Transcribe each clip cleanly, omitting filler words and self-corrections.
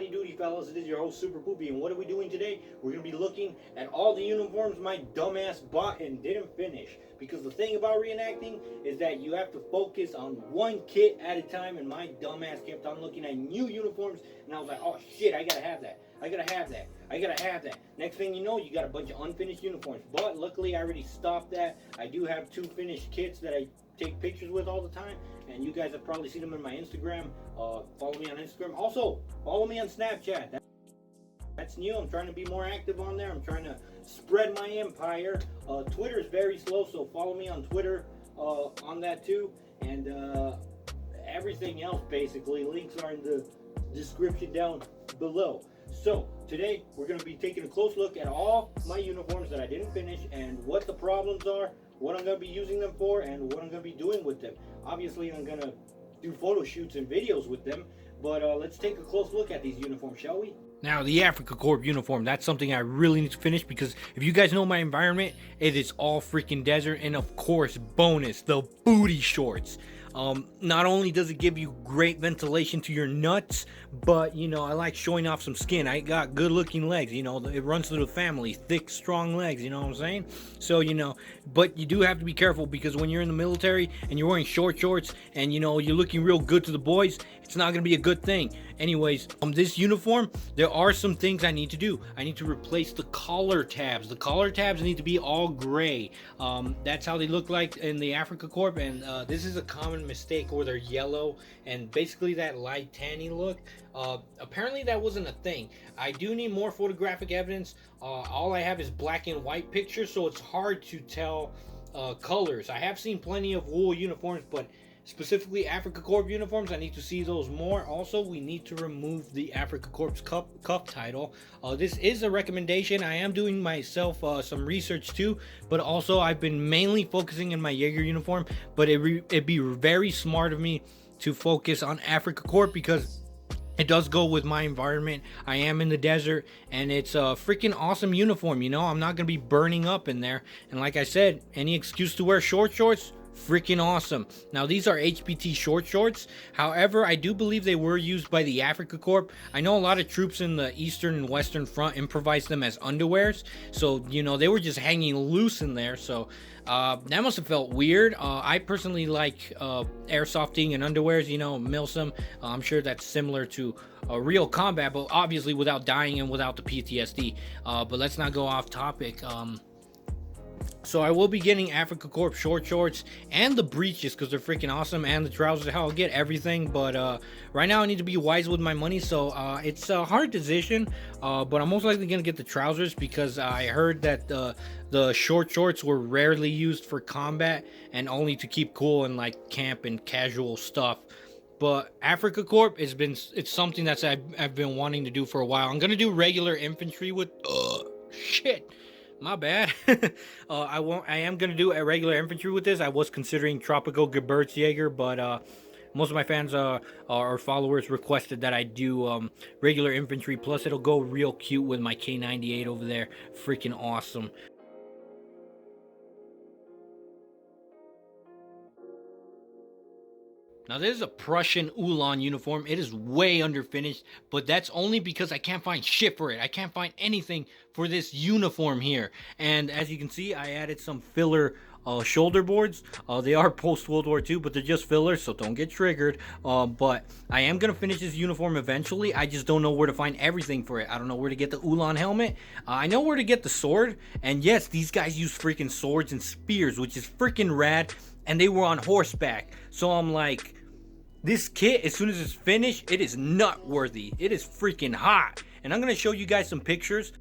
Howdy doody, fellas. It is your host, Super Poopy, and what are we doing today? We're going to be looking at all the uniforms my dumbass bought and didn't finish. Because the thing about reenacting is that you have to focus on one kit at a time, and my dumbass kept on looking at new uniforms, and I was like, oh shit, I gotta have that. I gotta have that. I gotta have that. Next thing you know, you got a bunch of unfinished uniforms. But luckily, I already stopped that. I do have 2 finished kits that I take pictures with all the time, and you guys have probably seen them in my Instagram. Follow me on Instagram. Also, follow me on Snapchat. That's new. I'm trying to be more active on there. I'm trying to spread my empire. Twitter is very slow, so follow me on Twitter on that too. And everything else, basically, links are in the description down below. So today we're going to be taking a close look at all my uniforms that I didn't finish and what the problems are, what I'm going to be using them for, and what I'm going to be doing with them. Obviously, I'm going to do photo shoots and videos with them, but let's take a close look at these uniforms, shall we? Now, the Africa Corps uniform, that's something I really need to finish, because if you guys know my environment, it is all freaking desert. And of course, bonus, the booty shorts. Not only does it give you great ventilation to your nuts, but, you know, I like showing off some skin. I got good looking legs, you know, it runs through the family, thick, strong legs, you know what I'm saying? So, you know, but you do have to be careful, because when you're in the military and you're wearing short shorts and, you know, you're looking real good to the boys, it's not going to be a good thing. Anyways, this uniform, there are some things I need to do. I need to replace the collar tabs. The collar tabs need to be all gray. That's how they look like in the Africa Corps, and this is a common mistake where they're yellow and basically that light tanny look. Apparently that wasn't a thing. I do need more photographic evidence. All I have is black and white pictures, so it's hard to tell colors. I have seen plenty of wool uniforms, but specifically Africa Corps uniforms, I need to see those more. Also, we need to remove the Africa Corps cuff title. This is a recommendation. I am doing myself some research too, but also I've been mainly focusing in my Jaeger uniform, but it'd be very smart of me to focus on Africa Corps, because it does go with my environment. I am in the desert, and it's a freaking awesome uniform. You know, I'm not gonna be burning up in there, and like I said, any excuse to wear short shorts, freaking awesome. Now, these are HPT short shorts. However, I do believe they were used by the Africa Corps. I know a lot of troops in the Eastern and Western Front improvised them as underwears, so, you know, they were just hanging loose in there. So that must have felt weird. I personally like airsofting and underwears, you know, Milsim. I'm sure that's similar to real combat, but obviously without dying and without the PTSD. But let's not go off topic. So I will be getting Africa Corps short shorts and the breeches, because they're freaking awesome, and the trousers. Hell, I'll get everything, but right now I need to be wise with my money, so it's a hard decision, but I'm most likely gonna get the trousers, because I heard that the short shorts were rarely used for combat and only to keep cool and like camp and casual stuff. But Africa Corps it's something that's I've been wanting to do for a while. I'm gonna do regular infantry with shit. My bad. I am gonna do a regular infantry with this. I was considering Tropical Gewürzjäger, but most of my fans or followers requested that I do regular infantry. Plus, it'll go real cute with my K98 over there. Freaking awesome. Now, this is a Prussian Ulan uniform. It is way underfinished, but that's only because I can't find shit for it. I can't find anything for this uniform here. And as you can see, I added some filler shoulder boards. They are post-World War II, but they're just fillers, so don't get triggered. But I am going to finish this uniform eventually. I just don't know where to find everything for it. I don't know where to get the Ulan helmet. I know where to get the sword. And yes, these guys use freaking swords and spears, which is freaking rad. And they were on horseback. So I'm like, this kit, as soon as it's finished, it is nut worthy. It is freaking hot. And I'm going to show you guys some pictures.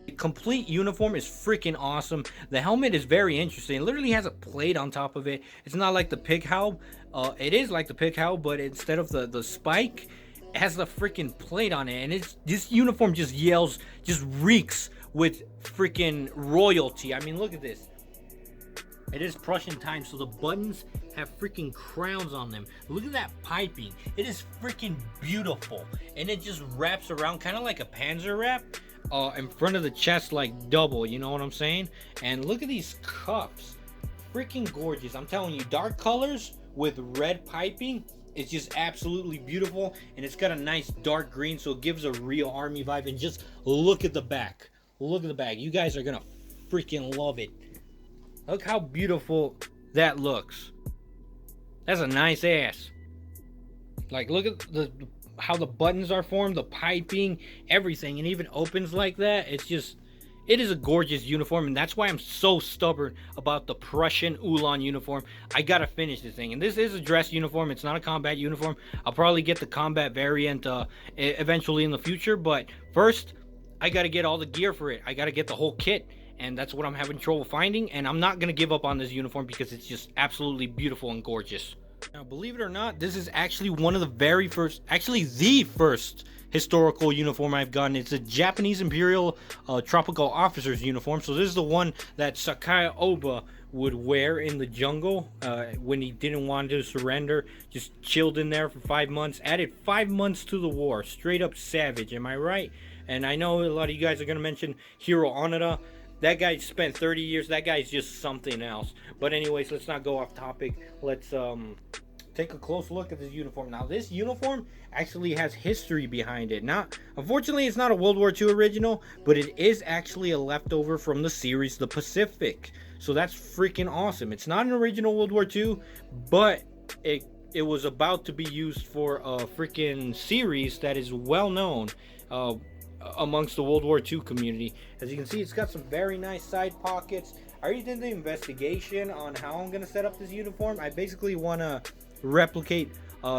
The complete uniform is freaking awesome. The helmet is very interesting. It literally has a plate on top of it. It's not like the Pighaub. It is like the Pighaub, but instead of the spike, it has the freaking plate on it. And this uniform just reeks with freaking royalty. I mean, look at this. It is Prussian times, so the buttons have freaking crowns on them. Look at that piping. It is freaking beautiful. And it just wraps around kind of like a Panzer wrap in front of the chest, like double, you know what I'm saying? And look at these cuffs. Freaking gorgeous. I'm telling you, dark colors with red piping. It's just absolutely beautiful, and it's got a nice dark green, so it gives a real army vibe. And just look at the back. Look at the back. You guys are gonna freaking love it. Look how beautiful that looks. That's a nice ass. Like, look at how the buttons are formed, the piping, everything, and even opens like that. It's just, it is a gorgeous uniform, and that's why I'm so stubborn about the Prussian Ulan uniform. I gotta finish this thing, and this is a dress uniform. It's not a combat uniform. I'll probably get the combat variant eventually in the future, but first, I gotta get all the gear for it. I gotta get the whole kit, and that's what I'm having trouble finding, and I'm not gonna give up on this uniform because it's just absolutely beautiful and gorgeous. Now, believe it or not, this is actually one of the very first, actually the first historical uniform I've gotten. It's a Japanese Imperial tropical officer's uniform. So this is the one that Sakai Oba would wear in the jungle when he didn't want to surrender. Just chilled in there for 5 months. Added 5 months to the war. Straight up savage, am I right? And I know a lot of you guys are going to mention Hiro Onoda. That guy spent 30 years. That guy's just something else. But anyways, let's not go off topic. Let's take a close look at this uniform. Now, this uniform actually has history behind it. Unfortunately, it's not a World War II original, but it is actually a leftover from the series The Pacific. So that's freaking awesome. It's not an original World War II, but it was about to be used for a freaking series that is well known amongst the World War II community. As you can see, it's got some very nice side pockets. I already did the investigation on how I'm going to set up this uniform. I basically want to replicate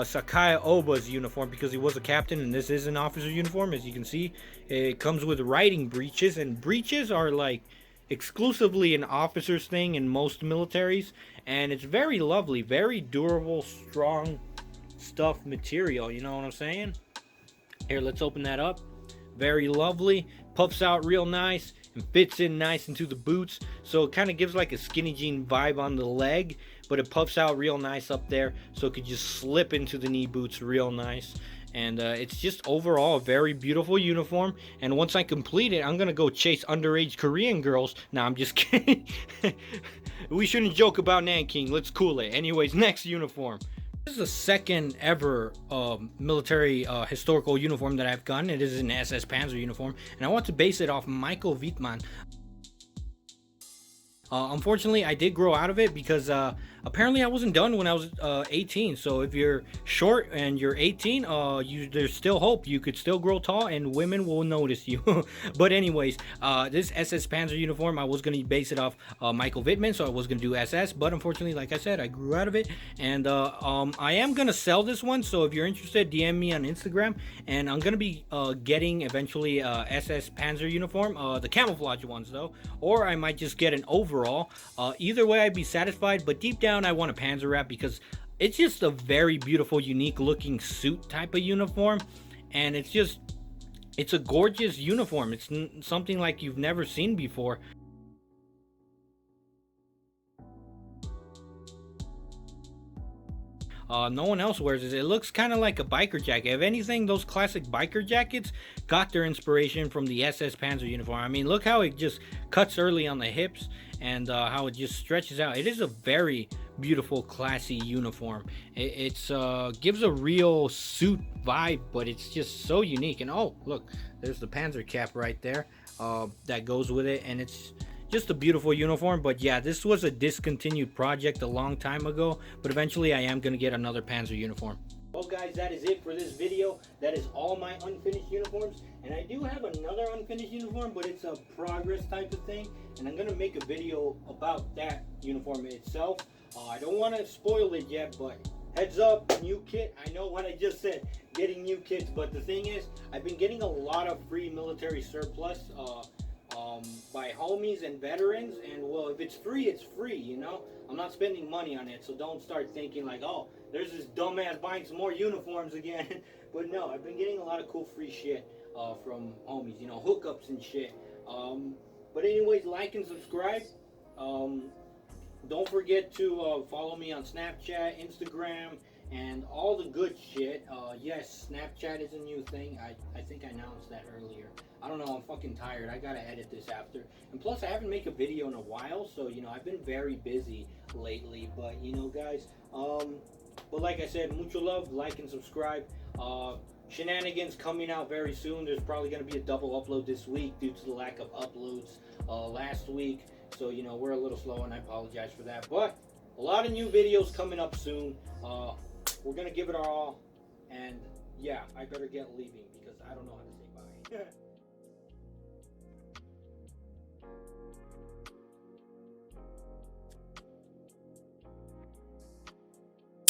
Sakai Oba's uniform because he was a captain, and this is an officer uniform. As you can see, it comes with riding breeches, and breeches are like exclusively an officer's thing in most militaries, and it's very lovely, very durable, strong stuff material, you know what I'm saying? Here, let's open that up. Very lovely, puffs out real nice and fits in nice into the boots, so it kind of gives like a skinny jean vibe on the leg, but it puffs out real nice up there, so it could just slip into the knee boots real nice. And it's just overall a very beautiful uniform. And once I complete it, I'm gonna go chase underage Korean girls. Nah, I'm just kidding. We shouldn't joke about Nanking. Let's cool it. Anyways, next uniform. This is the second ever military historical uniform that I've gotten. It is an SS Panzer uniform, and I want to base it off Michael Wittmann. Unfortunately, I did grow out of it because apparently I wasn't done when I was 18. So if you're short and you're 18, there's still hope. You could still grow tall and women will notice you. But anyways, this SS Panzer uniform, I was going to base it off Michael Wittmann, so I was going to do SS. But unfortunately, like I said, I grew out of it. And I am going to sell this one. So if you're interested, DM me on Instagram. And I'm going to be getting eventually SS Panzer uniform, the camouflage ones though. Or I might just get an overall. Either way, I'd be satisfied, but deep down I want a Panzer wrap because it's just a very beautiful, unique looking suit type of uniform, and it's a gorgeous uniform. It's something like you've never seen before. No one else wears this. It looks kind of like a biker jacket. If anything, those classic biker jackets got their inspiration from the SS Panzer uniform. I mean, look how it just cuts early on the hips and how it just stretches out. It is a very beautiful, classy uniform. It gives a real suit vibe, but it's just so unique. And oh, look, there's the Panzer cap right there that goes with it, and it's just a beautiful uniform. But yeah, this was a discontinued project a long time ago, but eventually I am going to get another Panzer uniform. Well guys, that is it for this video. That is all my unfinished uniforms, and I do have another unfinished uniform, but it's a progress type of thing, and I'm going to make a video about that uniform itself. I don't want to spoil it yet, but heads up, new kit. I know what I just said, getting new kits, but the thing is, I've been getting a lot of free military surplus by homies and veterans, and well, if it's free, it's free, you know. I'm not spending money on it, so don't start thinking like, oh, there's this dumbass buying some more uniforms again. But no, I've been getting a lot of cool free shit from homies, you know, hookups and shit. But anyways, like and subscribe. Don't forget to follow me on Snapchat, Instagram, and all the good shit. Yes, Snapchat is a new thing. I think I announced that earlier. I don't know, I'm fucking tired. I gotta edit this after. And plus, I haven't made a video in a while, so, you know, I've been very busy lately. But, you know, guys, But like I said, mucho love, like and subscribe. Shenanigans coming out very soon. There's probably going to be a double upload this week due to the lack of uploads last week. So, you know, we're a little slow and I apologize for that. But a lot of new videos coming up soon. We're going to give it our all. And yeah, I better get leaving because I don't know how to say bye.